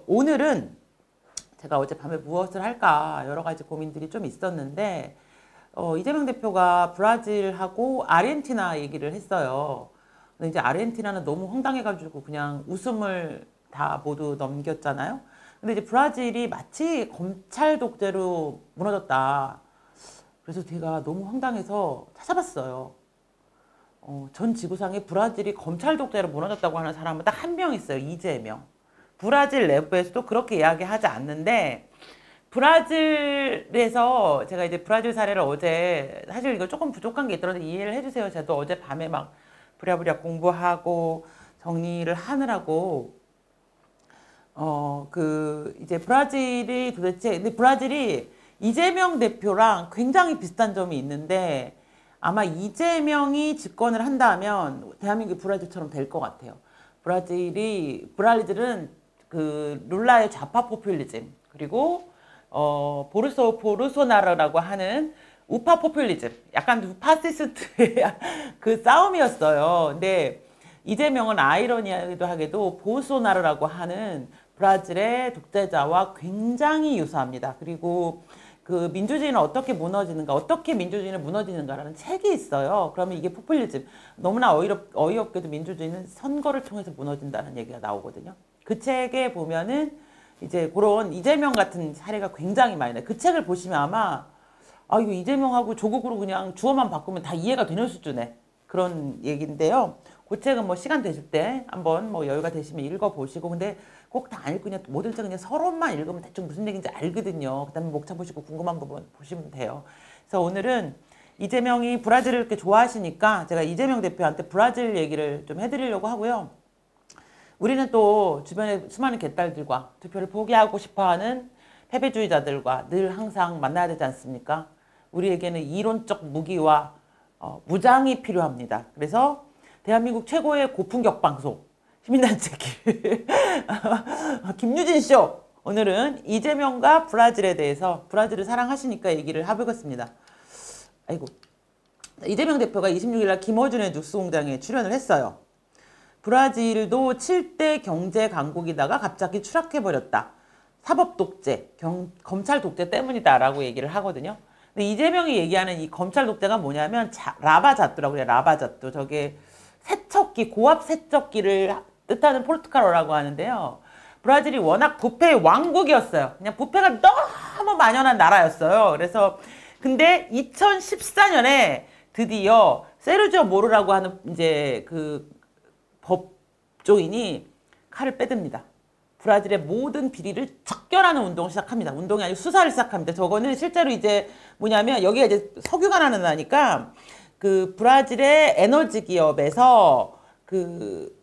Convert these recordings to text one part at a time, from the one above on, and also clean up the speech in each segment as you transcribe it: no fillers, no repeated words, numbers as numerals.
오늘은 제가 어젯밤에 무엇을 할까 여러 가지 고민들이 좀 있었는데 이재명 대표가 브라질하고 아르헨티나 얘기를 했어요. 근데 이제 아르헨티나는 너무 황당해가지고 그냥 웃음을 다 모두 넘겼잖아요. 근데 이제 브라질이 마치 검찰 독재로 무너졌다. 그래서 제가 너무 황당해서 찾아봤어요. 전 지구상에 브라질이 검찰 독재로 무너졌다고 하는 사람은 딱 한 명 있어요. 이재명. 브라질 내부에서도 그렇게 이야기하지 않는데 브라질에서 제가 이제 브라질 사례를 어제 사실 이거 조금 부족한 게 있더라도 이해를 해주세요. 저도 어제 밤에 막 부랴부랴 공부하고 정리를 하느라고 이제 브라질이 도대체 근데 브라질이 이재명 대표랑 굉장히 비슷한 점이 있는데 아마 이재명이 집권을 한다면 대한민국이 브라질처럼 될 것 같아요. 브라질은 그 룰라의 좌파 포퓰리즘 그리고 보르소나로라고 하는 우파 포퓰리즘 약간 파시스트의 그 싸움이었어요. 근데 이재명은 아이러니하게도 보르소나로라고 하는 브라질의 독재자와 굉장히 유사합니다. 그리고 그 민주주의는 어떻게 무너지는가, 어떻게 민주주의는 무너지는가라는 책이 있어요. 그러면 이게 포퓰리즘. 너무나 어이없게도 민주주의는 선거를 통해서 무너진다는 얘기가 나오거든요. 그 책에 보면은 이제 그런 이재명 같은 사례가 굉장히 많이 나요. 그 책을 보시면 아마 이거 이재명하고 조국으로 그냥 주어만 바꾸면 다 이해가 되는 수준의 그런 얘기인데요. 그 책은 뭐 시간 되실 때 한번 뭐 여유가 되시면 읽어보시고 근데 꼭 다 안 읽고 그냥 못 읽자 그냥 서론만 읽으면 대충 무슨 얘기인지 알거든요. 그 다음에 목차 보시고 궁금한 거 보시면 돼요. 그래서 오늘은 이재명이 브라질을 이렇게 좋아하시니까 제가 이재명 대표한테 브라질 얘기를 좀 해드리려고 하고요. 우리는 또 주변에 수많은 개딸들과 투표를 포기하고 싶어하는 패배주의자들과 늘 항상 만나야 되지 않습니까? 우리에게는 이론적 무기와 무장이 필요합니다. 그래서 대한민국 최고의 고품격 방송 시민단체 김유진 쇼 오늘은 이재명과 브라질에 대해서 브라질을 사랑하시니까 얘기를 해보겠습니다. 아이고 이재명 대표가 26일 날 김어준의 뉴스공장에 출연을 했어요. 브라질도 7대 경제 강국이다가 갑자기 추락해버렸다. 사법 독재, 검찰 독재 때문이다라고 얘기를 하거든요. 근데 이재명이 얘기하는 이 검찰 독재가 뭐냐면 라바자뚜라고 그래요. 라바자뚜. 저게 세척기, 고압 세척기를 뜻하는 포르투갈어라고 하는데요. 브라질이 워낙 부패의 왕국이었어요. 그냥 부패가 너무 만연한 나라였어요. 그래서 근데 2014년에 드디어 세르지오 모로라고 하는 이제 그 법조인이 칼을 빼듭니다. 브라질의 모든 비리를 척결하는 운동을 시작합니다. 운동이 아니고 수사를 시작합니다. 저거는 실제로 이제 뭐냐면 여기가 이제 석유가 나는 나니까 그 브라질의 에너지 기업에서 그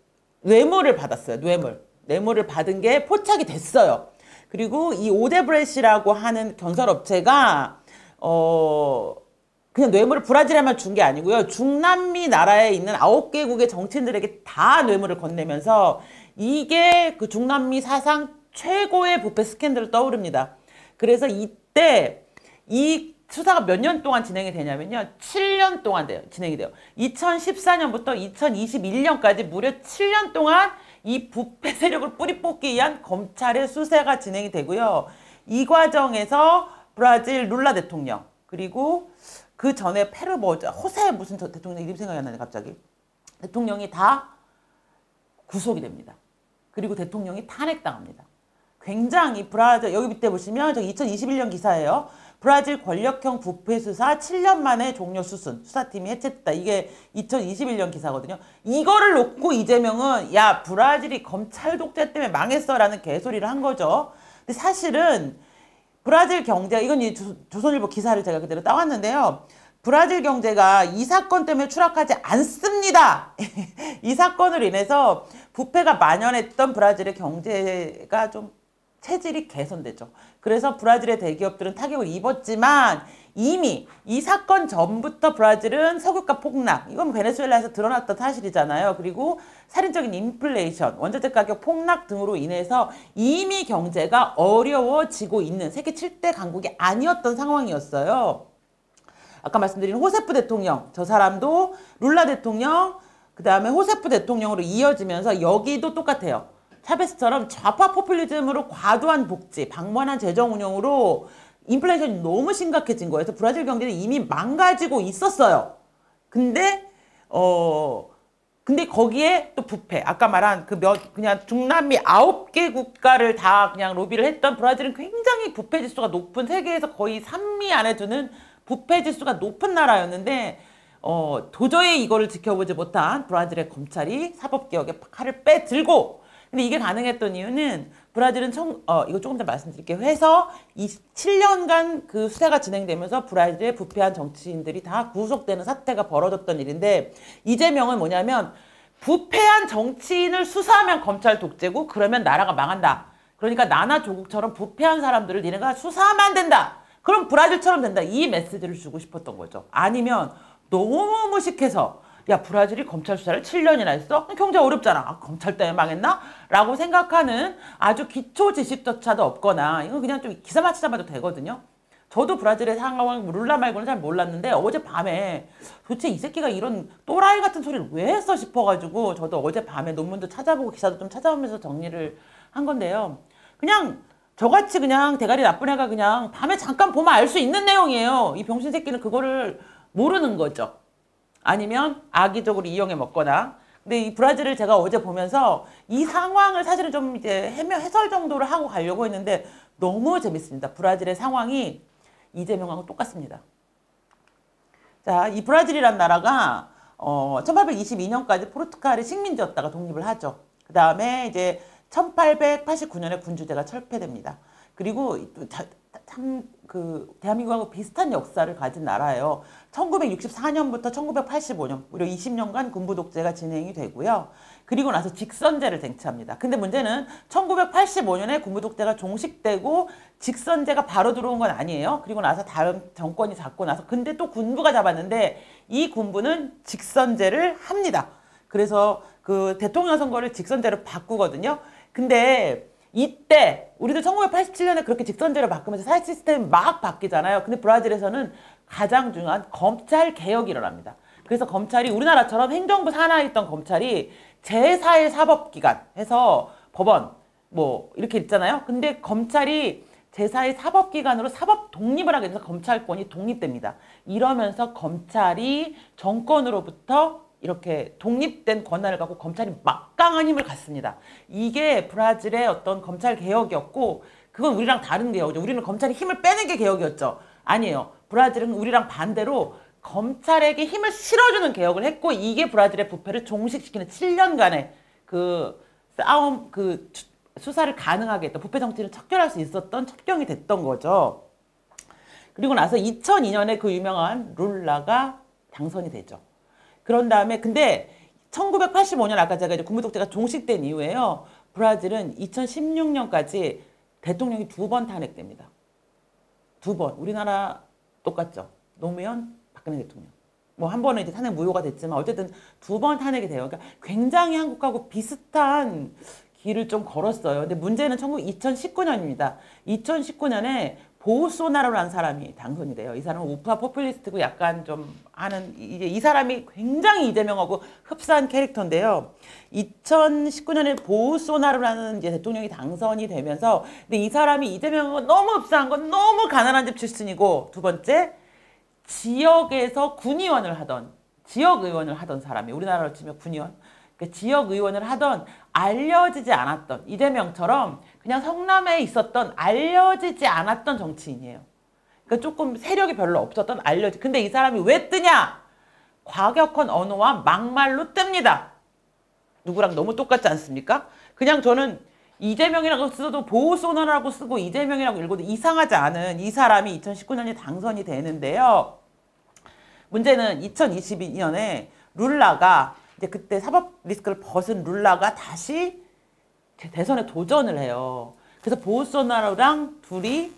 뇌물을 받았어요. 뇌물을 받은 게 포착이 됐어요. 그리고 이 오데브레시라고 하는 건설업체가 그냥 뇌물을 브라질에만 준 게 아니고요. 중남미 나라에 있는 9개국의 정치인들에게 다 뇌물을 건네면서 이게 그 중남미 사상 최고의 부패 스캔들을 떠오릅니다. 그래서 이때 이 수사가 몇 년 동안 진행이 되냐면요. 7년 동안 진행이 돼요. 2014년부터 2021년까지 무려 7년 동안 이 부패 세력을 뿌리 뽑기 위한 검찰의 수사가 진행이 되고요. 이 과정에서 브라질 룰라 대통령 그리고 그 전에 페루 호세 무슨 대통령 이름 생각이 안 나네 갑자기. 대통령이 다 구속이 됩니다. 그리고 대통령이 탄핵당합니다. 굉장히 브라질 여기 밑에 보시면 저 2021년 기사예요. 브라질 권력형 부패 수사 7년 만에 종료 수사팀이 해체됐다. 이게 2021년 기사거든요. 이거를 놓고 이재명은 야 브라질이 검찰 독재 때문에 망했어라는 개소리를 한 거죠. 근데 사실은 브라질 경제 이건 조선일보 기사를 제가 그대로 따왔는데요. 브라질 경제가 이 사건 때문에 추락하지 않습니다. 이 사건으로 인해서 부패가 만연했던 브라질의 경제가 좀 체질이 개선되죠. 그래서 브라질의 대기업들은 타격을 입었지만 이미 이 사건 전부터 브라질은 석유가 폭락, 이건 베네수엘라에서 드러났던 사실이잖아요. 그리고 살인적인 인플레이션, 원자재 가격 폭락 등으로 인해서 이미 경제가 어려워지고 있는 세계 7대 강국이 아니었던 상황이었어요. 아까 말씀드린 호세프 대통령, 저 사람도 룰라 대통령, 그 다음에 호세프 대통령으로 이어지면서 여기도 똑같아요. 차베스처럼 좌파 포퓰리즘으로 과도한 복지, 방만한 재정 운영으로 인플레이션이 너무 심각해진 거예요. 그래서 브라질 경제는 이미 망가지고 있었어요. 근데 근데 거기에 또 부패, 아까 말한 그냥 중남미 9개 국가를 다 그냥 로비를 했던 브라질은 굉장히 부패 지수가 높은, 세계에서 거의 3위 안에 드는 부패 지수가 높은 나라였는데, 도저히 이거를 지켜보지 못한 브라질의 검찰이 사법개혁에 칼을 빼들고, 근데 이게 가능했던 이유는 브라질은 이거 조금 더 말씀드릴게요. 해서 27년간 그 수사가 진행되면서 브라질의 부패한 정치인들이 다 구속되는 사태가 벌어졌던 일인데, 이재명은 뭐냐면 부패한 정치인을 수사하면 검찰 독재고 그러면 나라가 망한다. 그러니까 나나 조국처럼 부패한 사람들을 니네가 수사하면 안 된다. 그럼 브라질처럼 된다. 이 메시지를 주고 싶었던 거죠. 아니면 너무 무식해서 야, 브라질이 검찰 수사를 7년이나 했어? 경제 어렵잖아. 아, 검찰 때문에 망했나? 라고 생각하는 아주 기초 지식조차도 없거나, 이거 그냥 좀 기사 맞히자마자 되거든요. 저도 브라질의 상황 룰라 말고는 잘 몰랐는데 어젯밤에 도대체 이 새끼가 이런 또라이 같은 소리를 왜 했어 싶어가지고 저도 어젯밤에 논문도 찾아보고 기사도 좀 찾아보면서 정리를 한 건데요. 그냥 저같이 그냥 대가리 나쁜 애가 그냥 밤에 잠깐 보면 알 수 있는 내용이에요. 이 병신 새끼는 그거를 모르는 거죠. 아니면 악의적으로 이용해 먹거나. 근데 이 브라질을 제가 어제 보면서 이 상황을 사실은 좀 이제 해설 정도로 하고 가려고 했는데 너무 재밌습니다. 브라질의 상황이 이재명하고 똑같습니다. 자, 이 브라질이란 나라가 1822년까지 포르투갈의 식민지였다가 독립을 하죠. 그 다음에 이제 1889년에 군주제가 철폐됩니다. 그리고 대한민국하고 비슷한 역사를 가진 나라예요. 1964년부터 1985년, 무려 20년간 군부 독재가 진행이 되고요. 그리고 나서 직선제를 쟁취합니다. 근데 문제는 1985년에 군부 독재가 종식되고 직선제가 바로 들어온 건 아니에요. 그리고 나서 다른 정권이 잡고 나서 근데 또 군부가 잡았는데 이 군부는 직선제를 합니다. 그래서 그 대통령 선거를 직선제로 바꾸거든요. 근데 이때 우리도 1987년에 그렇게 직선제로 바꾸면서 사회 시스템이 막 바뀌잖아요. 근데 브라질에서는 가장 중요한 검찰 개혁이 일어납니다. 그래서 검찰이 우리나라처럼 행정부 산하에 있던 검찰이 제4의 사법기관 해서 법원 뭐 이렇게 있잖아요. 근데 검찰이 제4의 사법기관으로 사법 독립을 하게 돼서 검찰권이 독립됩니다. 이러면서 검찰이 정권으로부터 이렇게 독립된 권한을 갖고 검찰이 막강한 힘을 갖습니다. 이게 브라질의 어떤 검찰 개혁이었고, 그건 우리랑 다른 개혁이죠. 우리는 검찰이 힘을 빼는 게 개혁이었죠. 아니에요. 브라질은 우리랑 반대로 검찰에게 힘을 실어주는 개혁을 했고, 이게 브라질의 부패를 종식시키는 7년간의 그 싸움, 그 수사를 가능하게 했던, 부패 정치를 척결할 수 있었던 첩경이 됐던 거죠. 그리고 나서 2002년에 그 유명한 룰라가 당선이 되죠. 그런 다음에 근데 1985년 아까 제가 이제 군부독재가 종식된 이후에요. 브라질은 2016년까지 대통령이 2번 탄핵됩니다. 2번. 우리나라 똑같죠. 노무현, 박근혜 대통령. 뭐 한 번은 이제 탄핵 무효가 됐지만 어쨌든 2번 탄핵이 돼요. 그러니까 굉장히 한국하고 비슷한 길을 좀 걸었어요. 근데 문제는 2019년입니다. 2019년에 보우소나로라는 사람이 당선이 돼요. 이 사람은 우파 포퓰리스트고 약간 좀 하는, 이제 이 사람이 굉장히 이재명하고 흡사한 캐릭터인데요. 2019년에 보우소나로라는 이제 대통령이 당선이 되면서, 근데 이 사람이 이재명하고 너무 흡사한 건 너무 가난한 집 출신이고, 두 번째, 지역에서 군의원을 하던, 지역 의원을 하던 사람이, 우리나라로 치면 군의원, 그러니까 지역 의원을 하던 알려지지 않았던, 이재명처럼 그냥 성남에 있었던 알려지지 않았던 정치인이에요. 그러니까 조금 세력이 별로 없었던 근데 이 사람이 왜 뜨냐? 과격한 언어와 막말로 뜹니다. 누구랑 너무 똑같지 않습니까? 그냥 저는 이재명이라고 써도 보우소너라고 쓰고 이재명이라고 읽어도 이상하지 않은 이 사람이 2019년에 당선이 되는데요. 문제는 2022년에 룰라가 이제 그때 사법 리스크를 벗은 룰라가 다시 대선에 도전을 해요. 그래서 보우소나로랑 둘이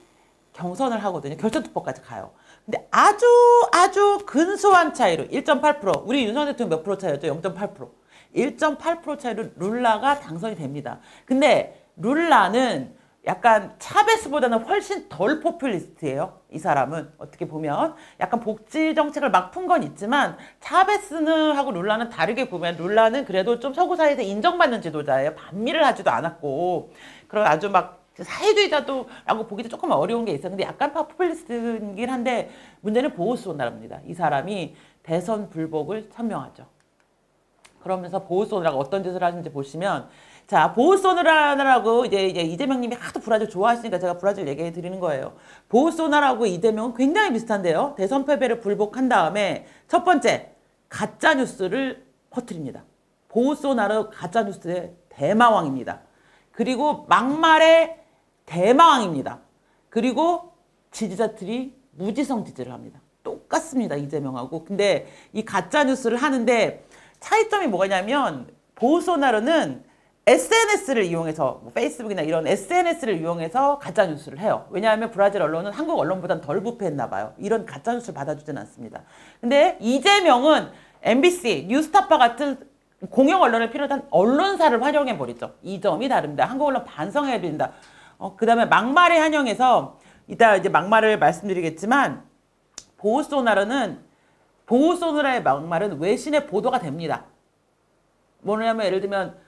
경선을 하거든요. 결선투표까지 가요. 근데 아주 근소한 차이로 1.8%, 우리 윤석열 대통령 몇 프로 차이였죠? 0.8%. 1.8% 차이로 룰라가 당선이 됩니다. 근데 룰라는 약간 차베스보다는 훨씬 덜 포퓰리스트예요. 이 사람은 어떻게 보면 약간 복지 정책을 막 푼 건 있지만 차베스는 하고 룰라는 다르게 보면 룰라는 그래도 좀 서구 사회에서 인정받는 지도자예요. 반미를 하지도 않았고 그런 아주 막 사회주의자도 라고 보기도 조금 어려운 게 있어요. 근데 약간 포퓰리스트이긴 한데 문제는 보호소나라입니다. 이 사람이 대선 불복을 천명하죠. 그러면서 보호소나라가 어떤 짓을 하는지 보시면 자, 보호소나라고 이제 이재명님이 하도 브라질 좋아하시니까 제가 브라질 얘기해 드리는 거예요. 보호소나라고 이재명은 굉장히 비슷한데요. 대선 패배를 불복한 다음에 첫 번째 가짜 뉴스를 퍼뜨립니다. 보호소나라 가짜 뉴스의 대마왕입니다. 그리고 막말의 대마왕입니다. 그리고 지지자들이 무지성 지지를 합니다. 똑같습니다. 이재명하고. 근데 이 가짜 뉴스를 하는데 차이점이 뭐냐면 보우소나루는 SNS를 이용해서 뭐 페이스북이나 이런 SNS를 이용해서 가짜 뉴스를 해요. 왜냐하면 브라질 언론은 한국 언론보다는 덜 부패했나 봐요. 이런 가짜 뉴스를 받아주지는 않습니다. 근데 이재명은 MBC, 뉴스타파 같은 공영 언론을 필요한 언론사를 활용해 버리죠. 이 점이 다릅니다. 한국 언론 반성해야 된다. 그 다음에 막말에 한영해서 이따 이제 막말을 말씀드리겠지만 보우소나루의 막말은 외신에 보도가 됩니다. 뭐냐면 예를 들면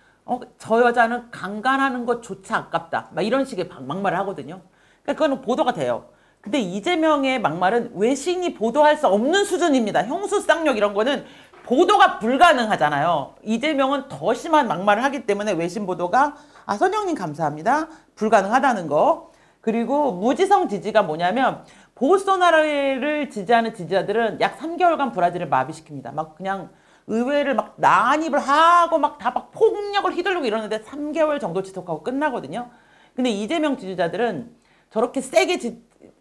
저 여자는 강간하는 것조차 아깝다. 막 이런 식의 막말을 하거든요. 그러니까 그거는 보도가 돼요. 근데 이재명의 막말은 외신이 보도할 수 없는 수준입니다. 형수쌍욕 이런 거는 보도가 불가능하잖아요. 이재명은 더 심한 막말을 하기 때문에 외신 보도가 선영님 감사합니다. 불가능하다는 거. 그리고 무지성 지지가 뭐냐면 보우소나루를 지지하는 지지자들은 약 3개월간 브라질을 마비시킵니다. 막 그냥 의회를 막 난입을 하고 막 다 막 폭력을 휘두르고 이러는데 3개월 정도 지속하고 끝나거든요. 근데 이재명 지지자들은 저렇게 세게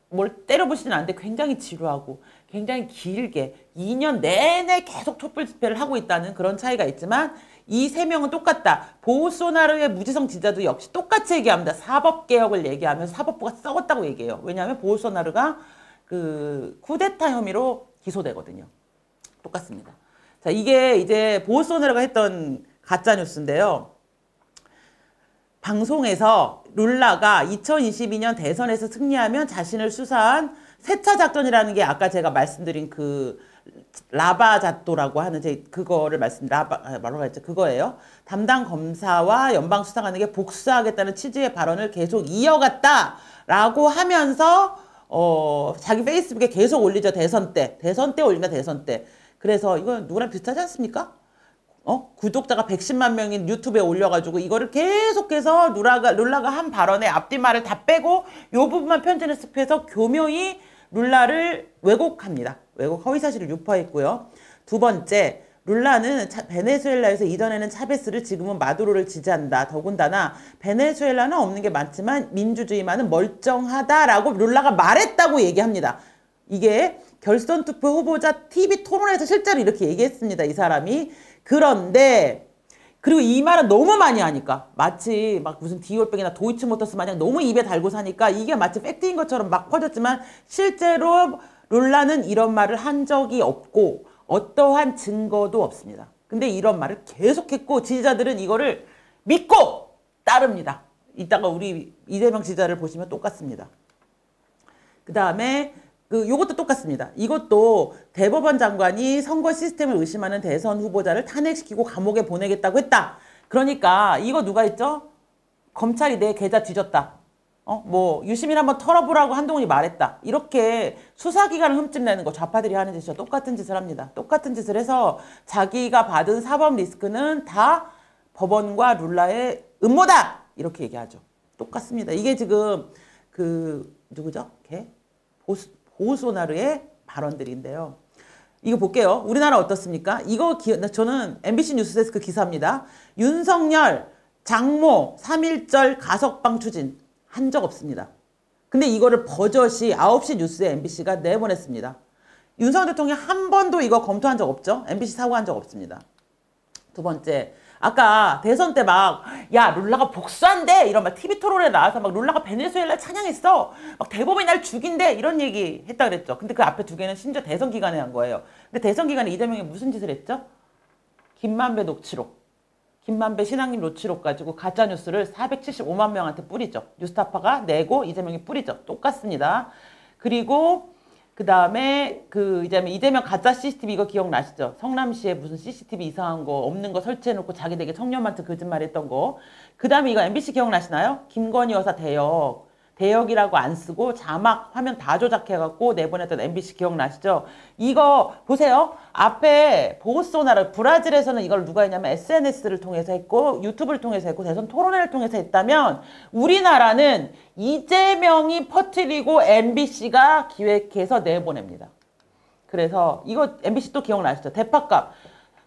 뭘 때려부시진 않는데 굉장히 지루하고 굉장히 길게 2년 내내 계속 촛불 집회를 하고 있다는 그런 차이가 있지만 이 세 명은 똑같다. 보우소나루의 무지성 지지자도 역시 똑같이 얘기합니다. 사법개혁을 얘기하면서 사법부가 썩었다고 얘기해요. 왜냐하면 보우소나루가 그 쿠데타 혐의로 기소되거든요. 똑같습니다. 자, 이게 이제 보우소나루가 했던 가짜뉴스인데요. 방송에서 룰라가 2022년 대선에서 승리하면 자신을 수사한 세차 작전이라는 게 아까 제가 말씀드린 그 라바자토라고 하는 그거를 뭐라고 했죠? 그거예요. 담당 검사와 연방 수사관에게 복수하겠다는 취지의 발언을 계속 이어갔다라고 하면서 자기 페이스북에 계속 올리죠. 대선 때 올린다. 대선 때. 그래서 이건 누구랑 비슷하지 않습니까? 구독자가 110만 명인 유튜브에 올려가지고 이거를 계속해서 룰라가 한 발언에 앞뒤말을 다 빼고 요 부분만 편집해서 교묘히 룰라를 왜곡합니다. 왜곡 허위사실을 유포했고요. 두 번째, 룰라는 베네수엘라에서 이전에는 차베스를 지금은 마두로를 지지한다. 더군다나 베네수엘라는 없는 게 많지만 민주주의만은 멀쩡하다라고 룰라가 말했다고 얘기합니다. 이게 결선 투표 후보자 TV 토론에서 실제로 이렇게 얘기했습니다. 이 사람이. 그런데 그리고 이 말은 너무 많이 하니까 마치 막 무슨 디올백이나 도이치모터스 마냥 너무 입에 달고 사니까 이게 마치 팩트인 것처럼 막 퍼졌지만 실제로 룰라는 이런 말을 한 적이 없고 어떠한 증거도 없습니다. 근데 이런 말을 계속했고 지지자들은 이거를 믿고 따릅니다. 이따가 우리 이재명 지지자를 보시면 똑같습니다. 그 다음에 요것도 똑같습니다. 이것도 대법원 장관이 선거 시스템을 의심하는 대선 후보자를 탄핵시키고 감옥에 보내겠다고 했다. 그러니까 이거 누가 했죠? 검찰이 내 계좌 뒤졌다. 뭐 유시민 한번 털어보라고 한동훈이 말했다. 이렇게 수사기관을 흠집내는 거 좌파들이 하는 짓이죠. 똑같은 짓을 합니다. 똑같은 짓을 해서 자기가 받은 사법 리스크는 다 법원과 룰라의 음모다. 이렇게 얘기하죠. 똑같습니다. 이게 지금 누구죠? 보우소나루의 발언들인데요. 이거 볼게요. 우리나라 어떻습니까? 저는 MBC 뉴스데스크 기사입니다. 윤석열, 장모, 3.1절 가석방 추진 한 적 없습니다. 근데 이거를 버젓이 9시 뉴스에 MBC가 내보냈습니다. 윤석열 대통령 한 번도 이거 검토한 적 없죠? MBC 사과한 적 없습니다. 두 번째, 아까 대선 때 야 룰라가 복수한대 이런 막 TV 토론에 나와서 막 룰라가 베네수엘라 찬양했어 막 대법원이 날 죽인대 이런 얘기 했다 그랬죠. 근데 그 앞에 두 개는 심지어 대선 기간에 한 거예요. 근데 대선 기간에 이재명이 무슨 짓을 했죠? 김만배 녹취록 김만배 신앙님 로치록 가지고 가짜뉴스를 475만 명한테 뿌리죠. 뉴스타파가 내고 이재명이 뿌리죠. 똑같습니다. 그리고 그 다음에 이재명 가짜 CCTV 이거 기억나시죠? 성남시에 무슨 CCTV 이상한 거 없는 거 설치해놓고 자기들에게 청년한테 거짓말했던 거. 그 다음에 이거 MBC 기억나시나요? 김건희 여사 대역이라고 안 쓰고 자막 화면 다 조작해갖고 내보냈던 MBC 기억나시죠? 이거 보세요. 앞에 보우소나라 브라질에서는 이걸 누가 했냐면 SNS를 통해서 했고 유튜브를 통해서 했고 대선 토론회를 통해서 했다면 우리나라는 이재명이 퍼뜨리고 MBC가 기획해서 내보냅니다. 그래서 이거 MBC 또 기억나시죠? 대파값.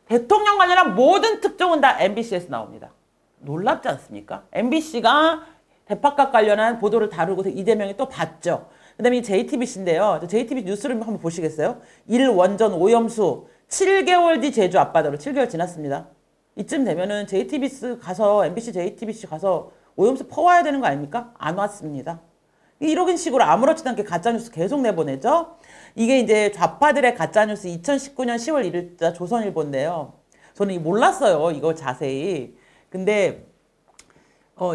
대통령 관련한 모든 특종은 다 MBC에서 나옵니다. 놀랍지 않습니까? MBC가 대파값 관련한 보도를 다루고 이재명이 또 봤죠. 그 다음에 이 JTBC인데요. JTBC 뉴스를 한번 보시겠어요? 1원전 오염수 7개월 뒤 제주 앞바다로 7개월 지났습니다. 이쯤 되면은 JTBC 가서 MBC JTBC 가서 오염수 퍼와야 되는 거 아닙니까? 안 왔습니다. 이런 식으로 아무렇지도 않게 가짜뉴스 계속 내보내죠. 이게 이제 좌파들의 가짜뉴스 2019년 10월 1일자 조선일보인데요. 저는 몰랐어요. 이거 자세히. 근데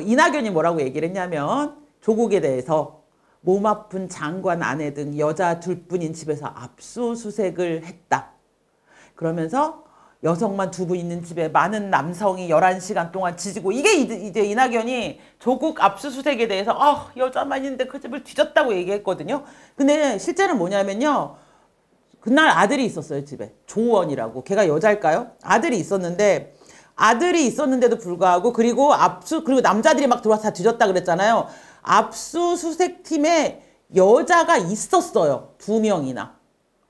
이낙연이 뭐라고 얘기를 했냐면 조국에 대해서 몸 아픈 장관 아내 등 여자 둘뿐인 집에서 압수수색을 했다. 그러면서 여성만 2분 있는 집에 많은 남성이 11시간 동안 지지고 이게 이제 이낙연이 조국 압수수색에 대해서 여자만 있는데 그 집을 뒤졌다고 얘기했거든요. 근데 실제는 뭐냐면요. 그날 아들이 있었어요. 집에. 조원이라고. 걔가 여자일까요? 아들이 있었는데도 불구하고 그리고 남자들이 막 들어와서 다 뒤졌다 그랬잖아요. 압수수색 팀에 여자가 있었어요. 2명이나.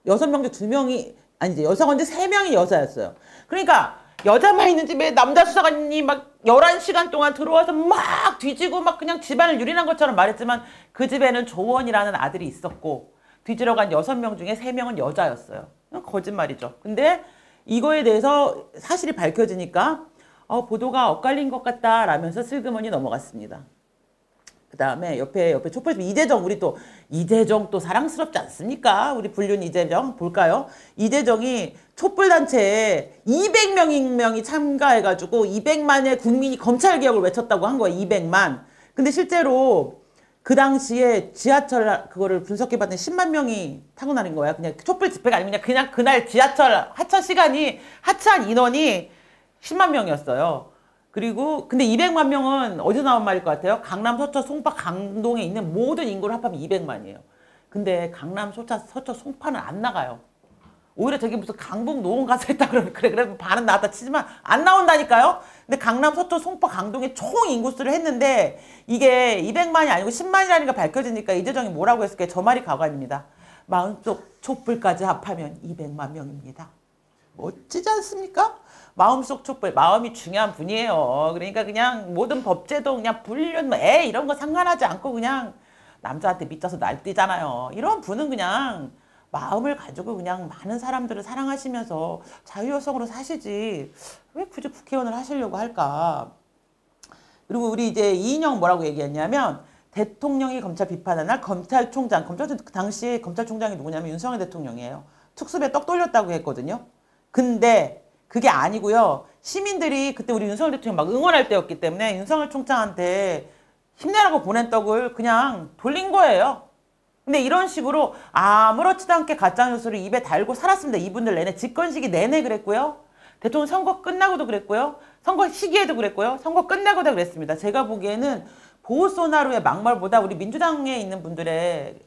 6명 중 2명이 아니지. 여성인데 3명이 여자였어요. 그러니까 여자만 있는 집에 남자 수사관이 막 11시간 동안 들어와서 막 뒤지고 막 그냥 집안을 유린한 것처럼 말했지만 그 집에는 조원이라는 아들이 있었고 뒤지러 간 6명 중에 3명은 여자였어요. 거짓말이죠. 근데 이거에 대해서 사실이 밝혀지니까 보도가 엇갈린 것 같다 라면서 슬그머니 넘어갔습니다. 그 다음에 옆에 촛불 이재정 또 사랑스럽지 않습니까? 우리 불륜 이재정 볼까요? 이재정이 촛불단체에 200명이 참가해가지고 200만의 국민이 검찰개혁을 외쳤다고 한 거예요. 200만. 근데 실제로 그 당시에 지하철 그거를 분석해봤더니 10만 명이 타고 다닌 거야. 그냥 촛불 집회가 아니고 그냥 그날 지하철 하차한 인원이 10만 명이었어요. 그리고 근데 200만 명은 어디서 나온 말일 것 같아요? 강남, 서초, 송파, 강동에 있는 모든 인구를 합하면 200만이에요. 근데 강남, 서초, 송파는 안 나가요. 오히려 저기 무슨 강북 노원 가서 했다 그러면 그래 반은 나왔다 치지만 안 나온다니까요. 근데 강남, 서초, 송파, 강동의 총 인구수를 했는데 이게 200만이 아니고 10만이라는 게 밝혀지니까 이재정이 뭐라고 했을까요? 저 말이 가관입니다. 마음속 촛불까지 합하면 200만 명입니다. 멋지지 않습니까? 마음속 촛불, 마음이 중요한 분이에요. 그러니까 그냥 모든 법제도 그냥 불륜, 이런 거 상관하지 않고 그냥 남자한테 미쳐서 날뛰잖아요. 이런 분은 그냥 마음을 가지고 그냥 많은 사람들을 사랑하시면서 자유여성으로 사시지 왜 굳이 국회의원을 하시려고 할까. 그리고 우리 이제 이인영 뭐라고 얘기했냐면 대통령이 검찰 비판한 날 검찰총장 그 당시 검찰총장이 누구냐면 윤석열 대통령이에요. 특수배 떡 돌렸다고 했거든요. 근데 그게 아니고요. 시민들이 그때 우리 윤석열 대통령 막 응원할 때였기 때문에 윤석열 총장한테 힘내라고 보낸 떡을 그냥 돌린 거예요. 근데 이런 식으로 아무렇지도 않게 가짜뉴스를 입에 달고 살았습니다. 이분들 내내 집권 시기 내내 그랬고요. 대통령 선거 끝나고도 그랬고요. 선거 시기에도 그랬고요. 선거 끝나고도 그랬습니다. 제가 보기에는 보우소나루의 막말보다 우리 민주당에 있는 분들의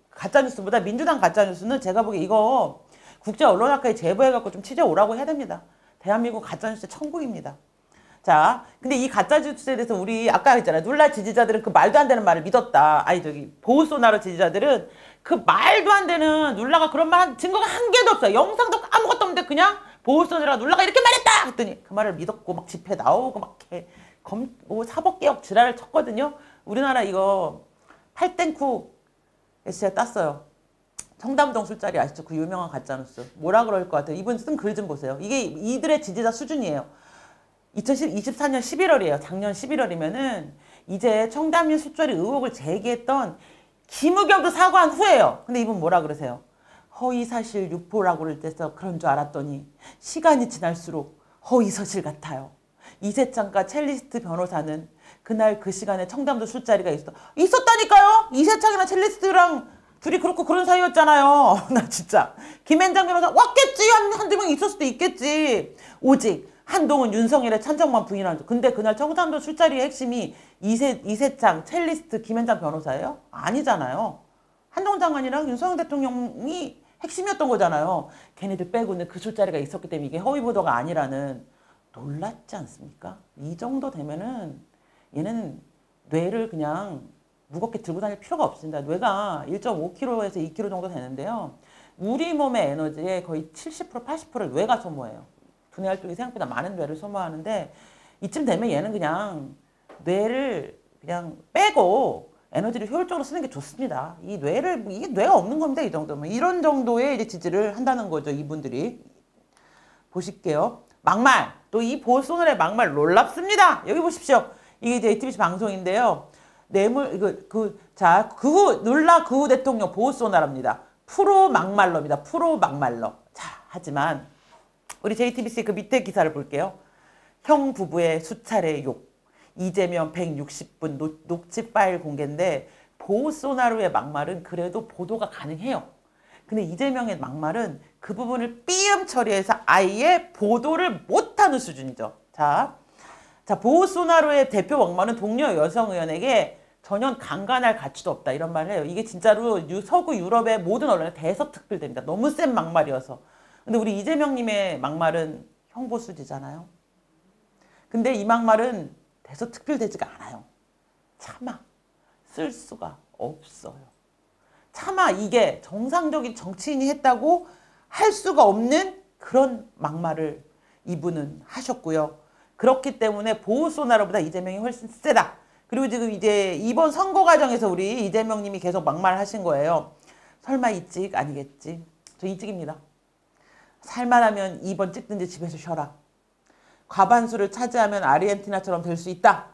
가짜뉴스보다 민주당 가짜뉴스는 제가 보기에 이거 국제언론학회에 제보해갖고 좀 취재오라고 해야 됩니다. 대한민국 가짜뉴스 천국입니다. 자, 근데 이 가짜뉴스에 대해서 우리 아까 했잖아요. 눌라 지지자들은 그 말도 안 되는 말을 믿었다. 보우소나루 지지자들은 그 말도 안 되는 눌라가 그런 말 한 증거가 한 개도 없어요. 영상도 아무것도 없는데 그냥 보우소나루가 눌라가 이렇게 말했다! 했더니 그 말을 믿었고 막 집회 나오고 막 사법개혁 지랄을 쳤거든요. 우리나라 이거 팔땡쿠 제가 땄어요. 청담동 술자리 아시죠? 그 유명한 가짜뉴스. 뭐라 그럴 것 같아요. 이분 쓴 글 좀 보세요. 이게 이들의 지지자 수준이에요. 2024년 11월이에요. 작년 11월이면은 이제 청담리 술자리 의혹을 제기했던 김우겸도 사과한 후예요. 근데 이분 뭐라 그러세요? 허위사실 유포라고 그럴 때서 그런 줄 알았더니 시간이 지날수록 허위사실 같아요. 이세창과 첼리스트 변호사는 그날 그 시간에 청담도 술자리가 있었다니까요. 이세창이랑 첼리스트랑 둘이 그렇고 그런 사이였잖아요. 나 진짜 김앤장 변호사 왔겠지. 한두 명 있을 수도 있겠지. 오직 한동훈 윤석열의 찬정만 부인한. 근데 그날 청담도 술자리의 핵심이 이세창 첼리스트 김앤장 변호사예요? 아니잖아요. 한동훈 장관이랑 윤석열 대통령이 핵심이었던 거잖아요. 걔네들 빼고는 그 술자리가 있었기 때문에 이게 허위보도가 아니라는. 놀랐지 않습니까? 이 정도 되면은 얘는 뇌를 그냥 무겁게 들고 다닐 필요가 없습니다. 뇌가 1.5kg에서 2kg 정도 되는데요. 우리 몸의 에너지의 거의 70%, 80%를 뇌가 소모해요. 두뇌 활동이 생각보다 많은 뇌를 소모하는데 이쯤 되면 얘는 그냥 뇌를 그냥 빼고 에너지를 효율적으로 쓰는 게 좋습니다. 이게 뇌가 없는 겁니다. 이 정도면. 이런 정도의 이제 지지를 한다는 거죠. 이분들이. 보실게요. 막말. 또 이 보수노래 막말 놀랍습니다. 여기 보십시오. 이게 이제 JTBC 방송인데요. 놀라 그 대통령 보수노래입니다. 프로 막말러입니다. 프로 막말러. 자, 하지만 우리 JTBC 그 밑에 기사를 볼게요. 형 부부의 수차례 욕. 이재명 160분 녹취 파일 공개인데 보소나루의 막말은 그래도 보도가 가능해요. 근데 이재명의 막말은 그 부분을 삐엄 처리해서 아예 보도를 못하는 수준이죠. 자, 보소나루의 대표 막말은 동료 여성 의원에게 전혀 강간할 가치도 없다 이런 말을 해요. 이게 진짜로 서구 유럽의 모든 언론에 대서특필됩니다. 너무 센 막말이어서. 근데 우리 이재명님의 막말은 형보수지잖아요. 근데 이 막말은 대서특필되지가 않아요. 차마 쓸 수가 없어요. 차마 이게 정상적인 정치인이 했다고 할 수가 없는 그런 막말을 이분은 하셨고요. 그렇기 때문에 보수소나루보다 이재명이 훨씬 세다. 그리고 지금 이제 이번 선거 과정에서 우리 이재명님이 계속 막말하신 거예요. 설마 이찍 아니겠지. 저 이찍입니다. 살만하면 2번 찍든지 집에서 쉬어라. 과반수를 차지하면 아르헨티나처럼 될 수 있다.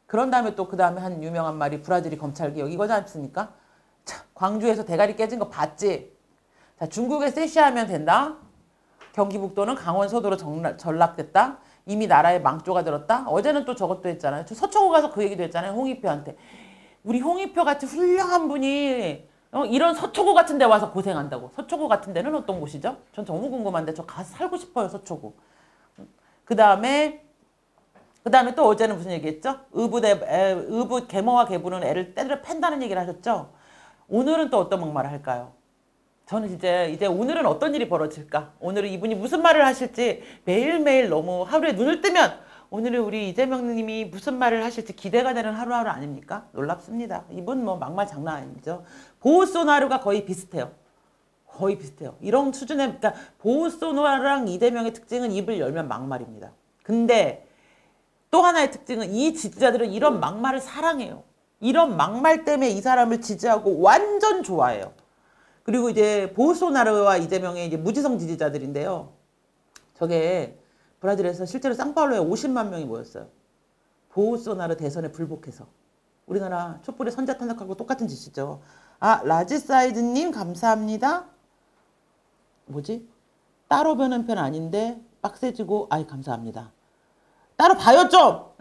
그런 다음에 또 그 다음에 한 유명한 말이 브라질이 검찰개혁 이거지 않습니까? 자, 광주에서 대가리 깨진 거 봤지? 자, 중국에 세시하면 된다. 경기북도는 강원서도로 전락됐다. 이미 나라에 망조가 들었다. 어제는 또 저것도 했잖아요. 저 서초구 가서 그 얘기도 했잖아요. 홍익표한테. 우리 홍익표 같은 훌륭한 분이 이런 서초구 같은 데 와서 고생한다고. 서초구 같은 데는 어떤 곳이죠? 전 너무 궁금한데 저 가서 살고 싶어요. 서초구. 그 다음에 또 어제는 무슨 얘기했죠? 의붓 계모와 계부는 애를 때려 팬다는 얘기를 하셨죠? 오늘은 또 어떤 막말을 할까요? 저는 이제 오늘은 어떤 일이 벌어질까? 오늘은 이분이 무슨 말을 하실지 매일매일 너무 하루에 눈을 뜨면 오늘은 우리 이재명님이 무슨 말을 하실지 기대가 되는 하루하루 아닙니까? 놀랍습니다. 이분 뭐 막말 장난 아니죠. 보우소나루가 거의 비슷해요. 거의 비슷해요. 이런 수준의, 그러니까 보우소나루랑 이재명의 특징은 입을 열면 막말입니다. 근데 또 하나의 특징은 이 지지자들은 이런 막말을 사랑해요. 이런 막말 때문에 이 사람을 지지하고 완전 좋아해요. 그리고 이제 보우소나루와 이재명의 이제 무지성 지지자들인데요. 저게 브라질에서 실제로 상파울로에 50만 명이 모였어요. 보우소나루 대선에 불복해서. 우리나라 촛불에 선자탄핵하고 똑같은 짓이죠. 아, 라지사이즈님 감사합니다. 뭐지? 따로 보는 편 아닌데 빡세지고 아이 감사합니다. 따로 봐요 좀.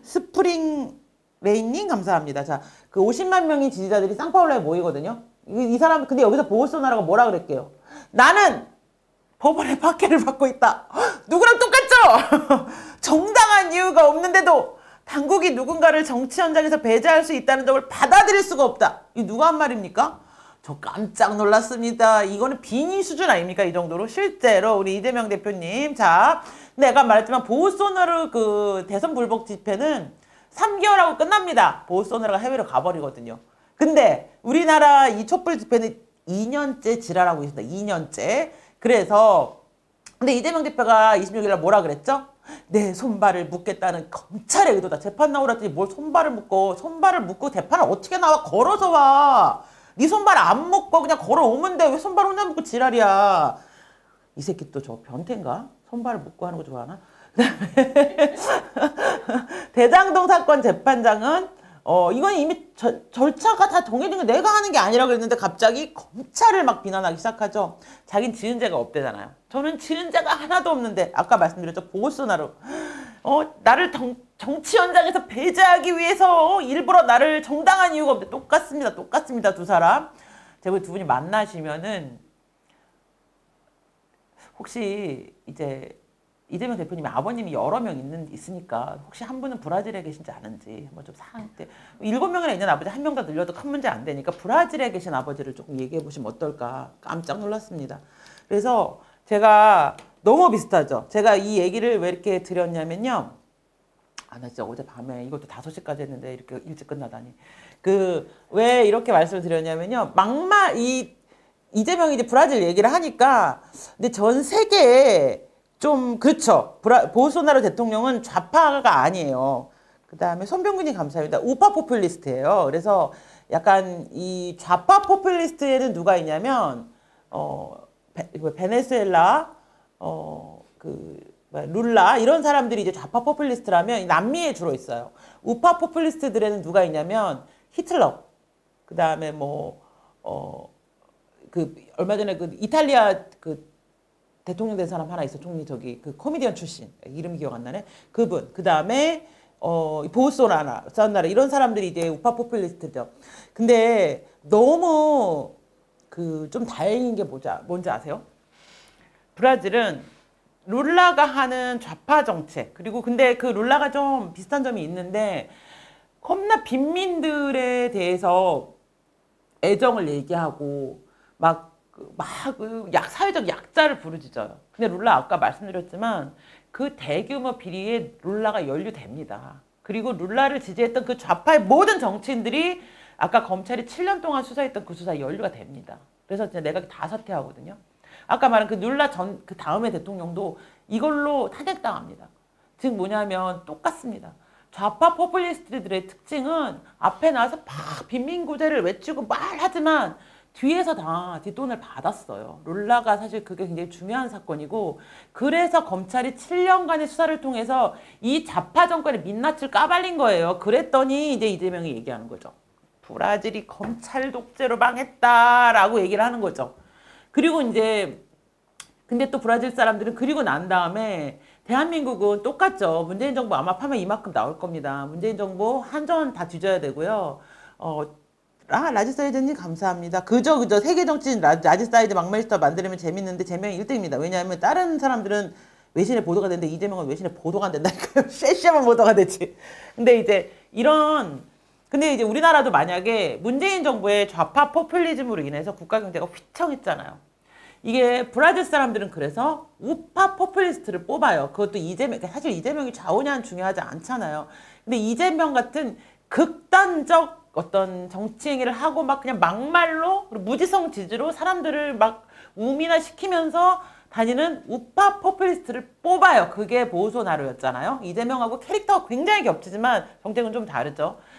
스프링 레인님 감사합니다. 자, 그 50만 명의 지지자들이 상파울로에 모이거든요. 이 사람 근데 여기서 보우소나루가 뭐라 그랬게요? 나는 법원의 박해를 받고 있다. 누구랑 똑같죠? 정당한 이유가 없는데도 당국이 누군가를 정치 현장에서 배제할 수 있다는 점을 받아들일 수가 없다. 이 누가 한 말입니까? 저 깜짝 놀랐습니다. 이거는 비니 수준 아닙니까? 이 정도로 실제로 우리 이재명 대표님. 자, 내가 말했지만 보우소나루 그 대선 불복 집회는 3개월하고 끝납니다. 보우소나루가 해외로 가버리거든요. 근데 우리나라 이 촛불 집회는 2년째 지랄하고 있습니다. 2년째. 그래서 근데 이재명 대표가 26일 날 뭐라 그랬죠? 내 손발을 묶겠다는 검찰의 의도다. 재판 나오라 했더니 뭘 손발을 묶어. 손발을 묶고 재판을 어떻게 나와. 걸어서 와. 네 손발 안 묶고 그냥 걸어오면 돼. 왜 손발 혼자 묶고 지랄이야. 이 새끼 또 저 변태인가? 손발을 묶고 하는 거 좋아하나? 그다음에 대장동 사건 재판장은 이건 이미 절차가 다 정해진 거 내가 하는 게 아니라 그랬는데 갑자기 검찰을 막 비난하기 시작하죠. 자긴 지은 죄가 없대잖아요. 저는 지은 죄가 하나도 없는데 아까 말씀드렸죠. 보우소나루. 나를 정치 현장에서 배제하기 위해서 일부러 나를 정당한 이유가 없는데 똑같습니다. 똑같습니다. 두 사람. 제가 두 분이 만나시면은 혹시 이제 이재명 대표님의 아버님이 여러 명 있으니까 혹시 한 분은 브라질에 계신지 아는지 한번 좀 상황 때 7명이나 있는 아버지 한 명 더 늘려도 큰 문제 안 되니까 브라질에 계신 아버지를 조금 얘기해 보시면 어떨까 깜짝 놀랐습니다. 그래서 제가 너무 비슷하죠. 제가 이 얘기를 왜 이렇게 드렸냐면요. 나 진짜 어젯밤에 이것도 5시까지 했는데 이렇게 일찍 끝나다니. 왜 이렇게 말씀을 드렸냐면요. 이재명이 이제 브라질 얘기를 하니까 근데 전 세계에 좀 그렇죠. 보소나루 대통령은 좌파가 아니에요. 그 다음에 손병근이 감사합니다. 우파 포퓰리스트예요. 그래서 약간 이 좌파 포퓰리스트에는 누가 있냐면 베네수엘라 룰라 이런 사람들이 이제 좌파 포퓰리스트라면 남미에 주로 있어요. 우파 포퓰리스트들에는 누가 있냐면 히틀러. 그 다음에 얼마 전에 이탈리아 대통령 된 사람 하나 있어. 총리 코미디언 출신. 이름이 기억 안 나네. 그분. 그 다음에 보우소나라 이런 사람들이 이제 우파 포퓰리스트죠. 근데 너무 좀 다행인 게 뭔지 아세요? 브라질은 룰라가 하는 좌파 정책 그리고 근데 그 룰라가 좀 비슷한 점이 있는데 겁나 빈민들에 대해서 애정을 얘기하고 사회적 약자를 부르짖어요. 근데 룰라 아까 말씀드렸지만 그 대규모 비리에 룰라가 연루됩니다. 그리고 룰라를 지지했던 그 좌파의 모든 정치인들이 아까 검찰이 7년 동안 수사했던 그 수사에 연루가 됩니다. 그래서 이제 내각이 다 사퇴하거든요. 아까 말한 그 룰라 그 다음의 대통령도 이걸로 탄핵당합니다. 즉 뭐냐면 똑같습니다. 좌파 포퓰리스트들의 특징은 앞에 나와서 막 빈민구제를 외치고 말하지만 뒤에서 다 뒷돈을 받았어요. 룰라가 사실 그게 굉장히 중요한 사건이고 그래서 검찰이 7년간의 수사를 통해서 이 좌파 정권의 민낯을 까발린 거예요. 그랬더니 이제 이재명이 얘기하는 거죠. 브라질이 검찰 독재로 망했다라고 얘기를 하는 거죠. 그리고 이제 근데 또 브라질 사람들은 그리고 난 다음에 대한민국은 똑같죠. 문재인 정부 아마 파면 이만큼 나올 겁니다. 문재인 정부 한전 다 뒤져야 되고요. 라지사이드님 감사합니다. 그저 세계 정치인 라지사이드 막말스터 만들면 재밌는데 재명이 1등입니다. 왜냐하면 다른 사람들은 외신에 보도가 되는데 이재명은 외신에 보도가 안 된다니까요. 쎄쎄만 보도가 되지. 근데 이제 우리나라도 만약에 문재인 정부의 좌파 포퓰리즘으로 인해서 국가 경제가 휘청했잖아요. 이게 브라질 사람들은 그래서 우파 포퓰리스트를 뽑아요. 그것도 사실 이재명이 좌우냐는 중요하지 않잖아요. 근데 이재명 같은 극단적 어떤 정치 행위를 하고 그냥 막말로 무지성 지지로 사람들을 우민화 시키면서 다니는 우파 포퓰리스트를 뽑아요. 그게 보우소나루였잖아요. 이재명하고 캐릭터가 굉장히 겹치지만 정책은 좀 다르죠.